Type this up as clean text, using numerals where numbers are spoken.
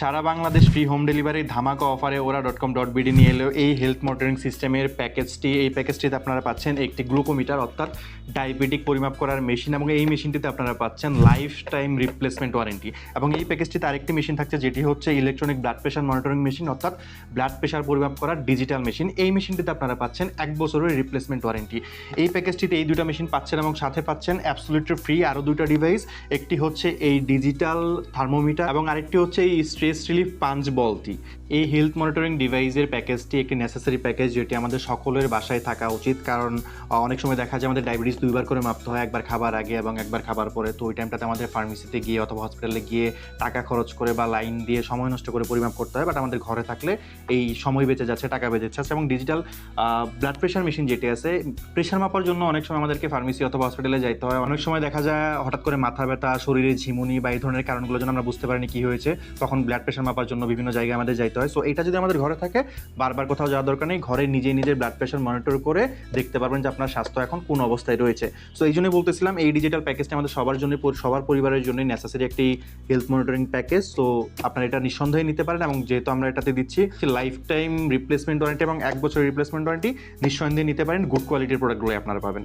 সারা Bangladesh free home delivery ধামাকা অফারে ওরা.com.bd নিয়ে এলো এই হেলথ মনিটরিং সিস্টেমের প্যাকেজটি। এই প্যাকেজটিতে আপনারা পাচ্ছেন একটি গ্লুকোমিটার অর্থাৎ ডায়াবেটিক পরিমাপ করার মেশিন, এবং এই মেশিনটিতে আপনারা পাচ্ছেন লাইফ টাইম রিপ্লেসমেন্ট ওয়ারেন্টি। এবং এই প্যাকেজটিতে আরেকটি মেশিন থাকছে যেটি হচ্ছে electronic blood pressure monitoring machine অর্থাৎ ব্লাড প্রেশার পরিমাপ করার ডিজিটাল মেশিন। এই মেশিনটিতে আপনারা পাচ্ছেন 1 বছরের রিপ্লেসমেন্ট ওয়ারেন্টি। এই প্যাকেজটিতে এই দুটো মেশিন পাচ্ছেন এবং সাথে পাচ্ছেন অ্যাবসলিউটলি ফ্রি আরও দুটো ডিভাইস। একটি হচ্ছে এই ডিজিটাল থার্মোমিটার এবং আরেকটি হচ্ছে এই স্ট্রেস রিলিফ পাঞ্চ বলটি। এই হেলথ মনিটরিং ডিভাইসের প্যাকেজটি একটি নেসেসারি প্যাকেজ যেটি আমাদের সকলের বাসায় থাকা উচিত, কারণ অনেক সময় দেখা যায় আমাদের ডায়াবেটিস 2বার করে মাপতে হয়, একবার খাবার আগে এবং একবার খাবার পরে। তো ওই টাইমটাতে আমাদের ফার্মেসিতে গিয়ে অথবা হসপিটালে গিয়ে টাকা খরচ করে বা লাইন দিয়ে সময় নষ্ট করে পরিমাপ করতে হয়, বাট আমাদের ঘরে থাকলে এই সময় বেঁচে যাচ্ছে, টাকা বেঁচে যাচ্ছে। এবং ডিজিটাল ব্লাড প্রেশার মেশিন যেটি আছে, প্রেশার মাপার জন্য অনেক সময় আমাদেরকে ফার্মেসি অথবা হসপিটালে যাইতে হয়। অনেক সময় দেখা যায় হঠাৎ করে মাথা ব্যথা, শরীরে ঝিমুনি বা এই ধরনের কারণগুলোর জন্য আমরা বুঝতে পারিনি কী হয়েছে, তখন ব্লাড প্রেশার মাপার জন্য বিভিন্ন জায়গায় আমাদের যাইতে হয়। সো এটা যদি আমাদের ঘরে থাকে, বারবার কোথাও যাওয়ার দরকার নেই, ঘরে নিজেই নিজের ব্লাড প্রেশার মনিটর করে দেখতে পারবেন যে আপনার স্বাস্থ্য এখন কোন অবস্থায় রয়েছে। সো এই জন্যই বলতেছিলাম এই ডিজিটাল প্যাকেজটা আমাদের সবার জন্য, সবার পরিবারের জন্য নেসেসারি একটি হেলথ মনিটরিং প্যাকেজ। সো আপনারা এটা নিঃসন্দেহে নিতে পারেন, এবং যেহেতু আমরা এটাতে দিচ্ছি লাইফ টাইম রিপ্লেসমেন্ট ওয়ারেন্টি এবং 1 বছরের রিপ্লেসমেন্ট ওয়ারেন্টি, নিঃসন্দেহে নিতে পারেন। গুড কোয়ালিটির প্রোডাক্টগুলো আপনারা পাবেন।